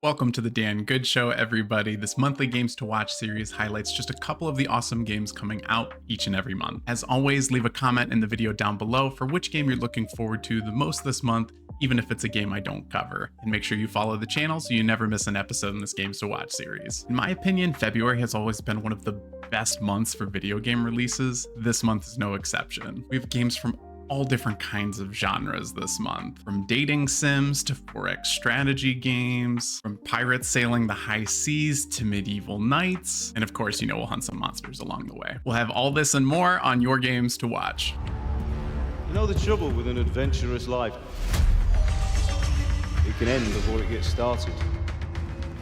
Welcome to the Dan Good Show, everybody. This monthly Games to Watch series highlights just a couple of the awesome games coming out each and every month. As always, leave a comment in the video down below for which game you're looking forward to the most this month, even if it's a game I don't cover. And make sure you follow the channel so you never miss an episode in this Games to Watch series. In my opinion, February has always been one of the best months for video game releases. This month is no exception. We have games from all different kinds of genres this month, from dating sims to 4X strategy games, from pirates sailing the high seas to medieval knights, and of course, we'll hunt some monsters along the way. We'll have all this and more on your Games to Watch. You know the trouble with an adventurous life? It can end before it gets started.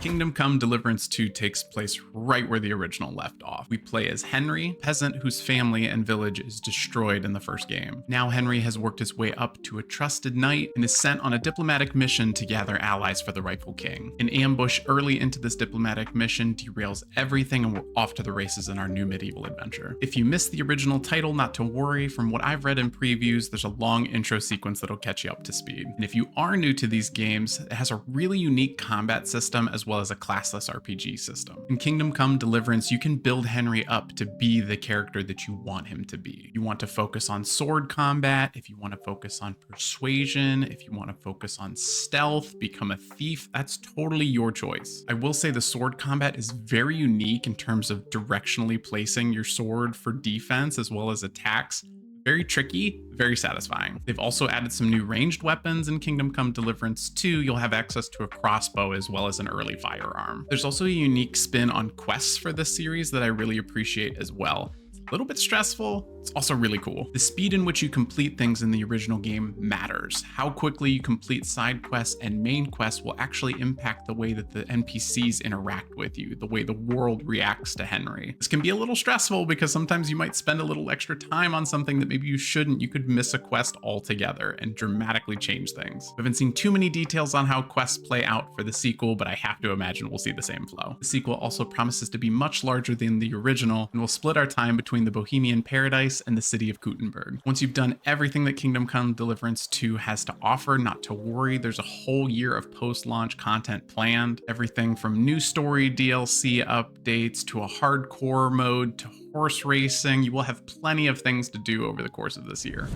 Kingdom Come Deliverance 2 takes place right where the original left off. We play as Henry, a peasant whose family and village is destroyed in the first game. Now Henry has worked his way up to a trusted knight and is sent on a diplomatic mission to gather allies for the rightful king. An ambush early into this diplomatic mission derails everything and we're off to the races in our new medieval adventure. If you missed the original title, not to worry. From what I've read in previews, there's a long intro sequence that'll catch you up to speed. And if you are new to these games, it has a really unique combat system as well as a classless RPG system. In Kingdom Come Deliverance, you can build Henry up to be the character that you want him to be. You want to focus on sword combat, if you want to focus on persuasion, if you want to focus on stealth, become a thief, that's totally your choice. I will say the sword combat is very unique in terms of directionally placing your sword for defense as well as attacks. Very tricky, very satisfying. They've also added some new ranged weapons in Kingdom Come Deliverance 2. You'll have access to a crossbow as well as an early firearm. There's also a unique spin on quests for this series that I really appreciate as well. A little bit stressful, it's also really cool. The speed in which you complete things in the original game matters. How quickly you complete side quests and main quests will actually impact the way that the NPCs interact with you, the way the world reacts to Henry. This can be a little stressful because sometimes you might spend a little extra time on something that maybe you shouldn't. You could miss a quest altogether and dramatically change things. I haven't seen too many details on how quests play out for the sequel, but I have to imagine we'll see the same flow. The sequel also promises to be much larger than the original and will split our time between the Bohemian Paradise and the city of Gutenberg. Once you've done everything that Kingdom Come Deliverance 2 has to offer, not to worry, there's a whole year of post-launch content planned. Everything from new story DLC updates to a hardcore mode to horse racing. You will have plenty of things to do over the course of this year.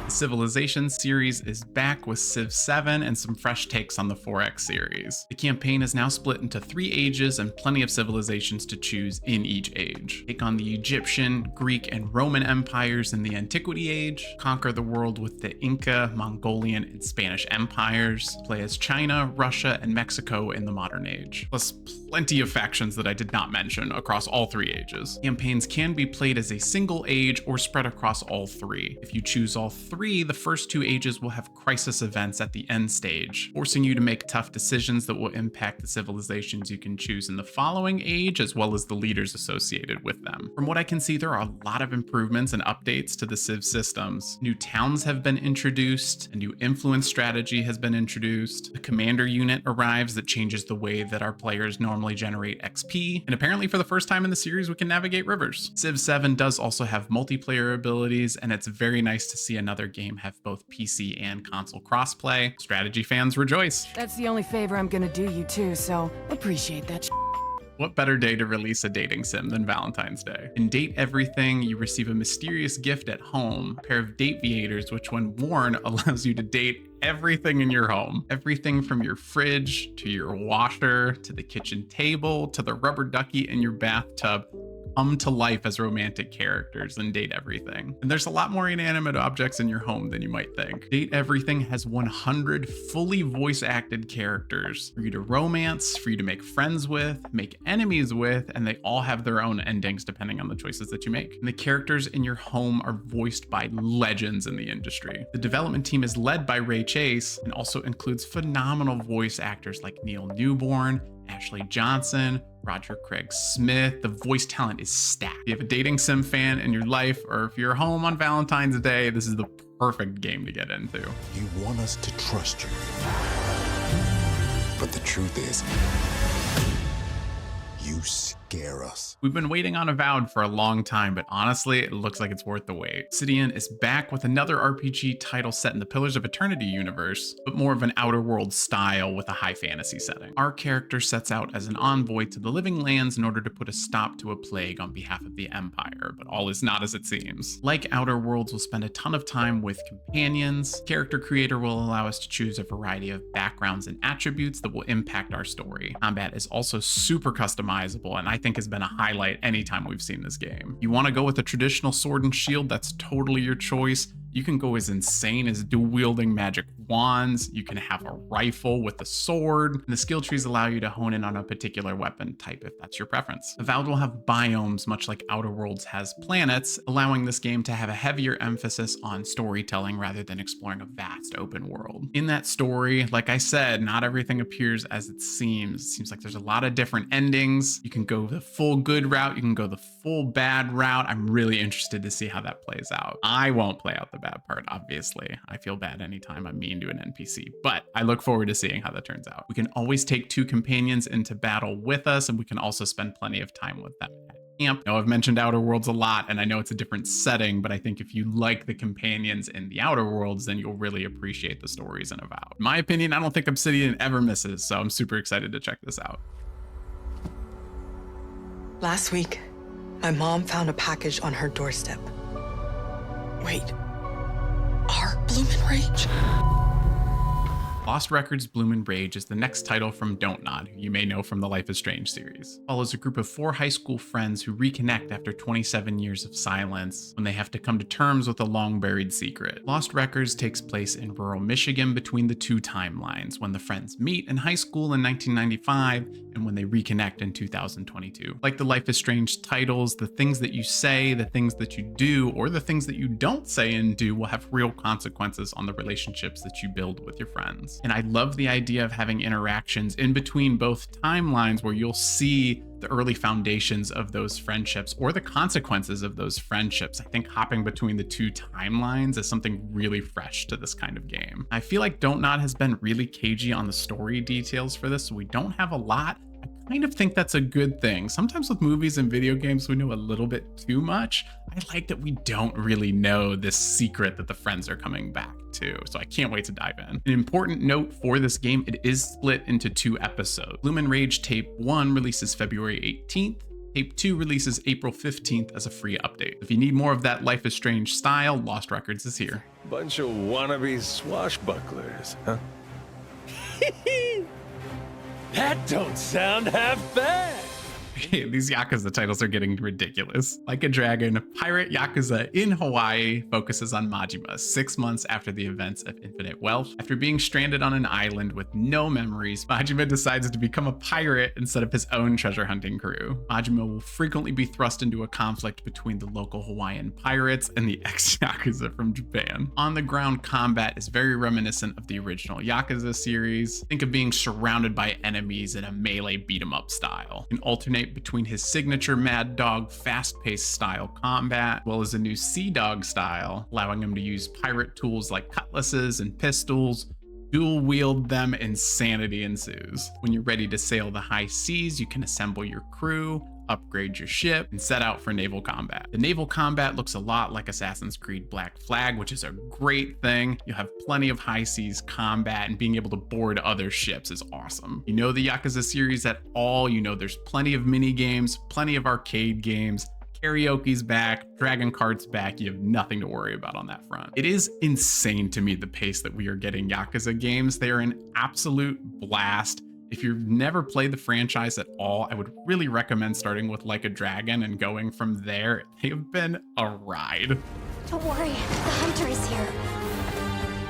Civilization series is back with Civ 7 and some fresh takes on the 4X series. The campaign is now split into 3 ages and plenty of civilizations to choose in each age. Take on the Egyptian, Greek, and Roman empires in the Antiquity Age, conquer the world with the Inca, Mongolian, and Spanish empires, play as China, Russia, and Mexico in the modern age. Plus plenty of factions that I did not mention across all 3 ages. Campaigns can be played as a single age or spread across all 3. If you choose all 3, the first 2 ages will have crisis events at the end stage, forcing you to make tough decisions that will impact the civilizations you can choose in the following age, as well as the leaders associated with them. From what I can see, there are a lot of improvements and updates to the Civ systems. New towns have been introduced, a new influence strategy has been introduced, a commander unit arrives that changes the way that our players normally generate XP, and apparently for the first time in the series, we can navigate rivers. Civ 7 does also have multiplayer abilities, and it's very nice to see another game have both PC and console crossplay. Strategy fans rejoice. That's the only favor I'm gonna do you too, so appreciate that. What better day to release a dating sim than Valentine's Day? In Date Everything, you receive a mysterious gift at home, a pair of date viators, which when worn allows you to date everything in your home. Everything from your fridge to your washer to the kitchen table to the rubber ducky in your bathtub come to life as romantic characters in Date Everything. And there's a lot more inanimate objects in your home than you might think. Date Everything has 100 fully voice acted characters for you to romance, for you to make friends with, make enemies with, and they all have their own endings depending on the choices that you make. And the characters in your home are voiced by legends in the industry. The development team is led by Ray Chase and also includes phenomenal voice actors like Neil Newborn, Ashley Johnson, Roger Craig Smith. The voice talent is stacked. If you have a dating sim fan in your life, or if you're home on Valentine's Day, this is the perfect game to get into. You want us to trust you. But the truth is, you scare us. We've been waiting on Avowed for a long time, but honestly, it looks like it's worth the wait. Obsidian is back with another RPG title set in the Pillars of Eternity universe, but more of an Outer Worlds style with a high fantasy setting. Our character sets out as an envoy to the Living Lands in order to put a stop to a plague on behalf of the Empire, but all is not as it seems. Like Outer Worlds, we'll spend a ton of time with companions. Character Creator will allow us to choose a variety of backgrounds and attributes that will impact our story. Combat is also super customizable, and I think has been a highlight anytime we've seen this game. You want to go with a traditional sword and shield, that's totally your choice. You can go as insane as dual-wielding magic wands. You can have a rifle with a sword. And the skill trees allow you to hone in on a particular weapon type if that's your preference. Avowed will have biomes, much like Outer Worlds has planets, allowing this game to have a heavier emphasis on storytelling rather than exploring a vast open world. In that story, like I said, not everything appears as it seems. It seems like there's a lot of different endings. You can go the full good route. You can go the full bad route. I'm really interested to see how that plays out. I won't play out the bad part, obviously. I feel bad anytime I'm mean to an NPC, but I look forward to seeing how that turns out. We can always take 2 companions into battle with us, and we can also spend plenty of time with them at camp. I know I've mentioned Outer Worlds a lot, and I know it's a different setting, but I think if you like the companions in the Outer Worlds, then you'll really appreciate the stories in Avowed. In my opinion, I don't think Obsidian ever misses, so I'm super excited to check this out. Last week, my mom found a package on her doorstep. Wait, our Bloomin' Rage? Lost Records Bloomin' Rage is the next title from Don't Nod, who you may know from the Life is Strange series. It follows a group of 4 high school friends who reconnect after 27 years of silence when they have to come to terms with a long-buried secret. Lost Records takes place in rural Michigan between the 2 timelines, when the friends meet in high school in 1995 and when they reconnect in 2022. Like the Life is Strange titles, the things that you say, the things that you do, or the things that you don't say and do will have real consequences on the relationships that you build with your friends. And I love the idea of having interactions in between both timelines where you'll see the early foundations of those friendships or the consequences of those friendships. I think hopping between the 2 timelines is something really fresh to this kind of game. I feel like Don't Nod has been really cagey on the story details for this, so we don't have a lot. I kind of think that's a good thing. Sometimes with movies and video games, we know a little bit too much. I like that we don't really know this secret that the friends are coming back to, so I can't wait to dive in. An important note for this game, it is split into 2 episodes. Bloomin' Rage Tape 1 releases February 18th. Tape 2 releases April 15th as a free update. If you need more of that Life is Strange style, Lost Records is here. Bunch of wannabe swashbucklers, huh? That don't sound half bad. These Yakuza titles are getting ridiculous. Like a Dragon, Pirate Yakuza in Hawaii focuses on Majima 6 months after the events of Infinite Wealth. After being stranded on an island with no memories, Majima decides to become a pirate instead of his own treasure hunting crew. Majima will frequently be thrust into a conflict between the local Hawaiian pirates and the ex-Yakuza from Japan. On-the-ground combat is very reminiscent of the original Yakuza series. Think of being surrounded by enemies in a melee beat-em-up style. You can alternate between his signature Mad Dog fast-paced style combat, as well as a new Sea Dog style, allowing him to use pirate tools like cutlasses and pistols. Dual wield them, insanity ensues. When you're ready to sail the high seas, you can assemble your crew, upgrade your ship, and set out for naval combat. The naval combat looks a lot like Assassin's Creed Black Flag, which is a great thing. You'll have plenty of high seas combat, and being able to board other ships is awesome. You know the Yakuza series at all, you know there's plenty of mini games, plenty of arcade games, karaoke's back, Dragon Kart's back. You have nothing to worry about on that front. It is insane to me the pace that we are getting Yakuza games. They are an absolute blast. If you've never played the franchise at all, I would really recommend starting with Like a Dragon and going from there. They have been a ride. Don't worry, the hunter is here.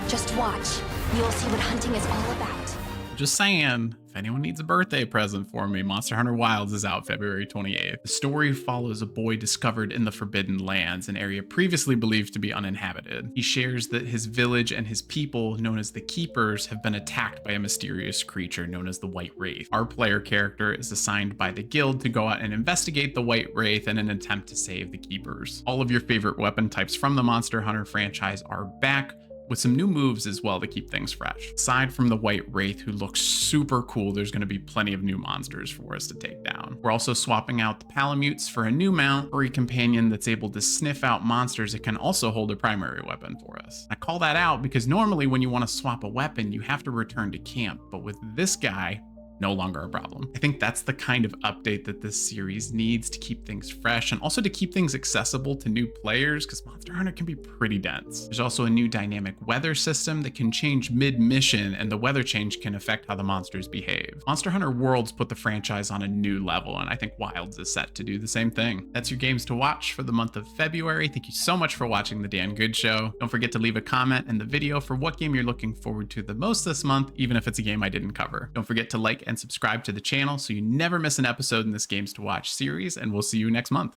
Just watch. You'll see what hunting is all about. Just saying, if anyone needs a birthday present for me, Monster Hunter Wilds is out February 28th. The story follows a boy discovered in the Forbidden Lands, an area previously believed to be uninhabited. He shares that his village and his people, known as the Keepers, have been attacked by a mysterious creature known as the White Wraith. Our player character is assigned by the guild to go out and investigate the White Wraith in an attempt to save the Keepers. All of your favorite weapon types from the Monster Hunter franchise are back, with some new moves as well to keep things fresh. Aside from the White Wraith, who looks super cool, there's going to be plenty of new monsters for us to take down. We're also swapping out the Palamutes for a new mount, furry companion that's able to sniff out monsters. It can also hold a primary weapon for us. I call that out because normally when you want to swap a weapon, you have to return to camp, but with this guy, no longer a problem. I think that's the kind of update that this series needs to keep things fresh and also to keep things accessible to new players, because Monster Hunter can be pretty dense. There's also a new dynamic weather system that can change mid-mission, and the weather change can affect how the monsters behave. Monster Hunter Worlds put the franchise on a new level, and I think Wilds is set to do the same thing. That's your games to watch for the month of February. Thank you so much for watching The Dan Good Show. Don't forget to leave a comment in the video for what game you're looking forward to the most this month, even if it's a game I didn't cover. Don't forget to like and subscribe to the channel so you never miss an episode in this Games to Watch series, and we'll see you next month.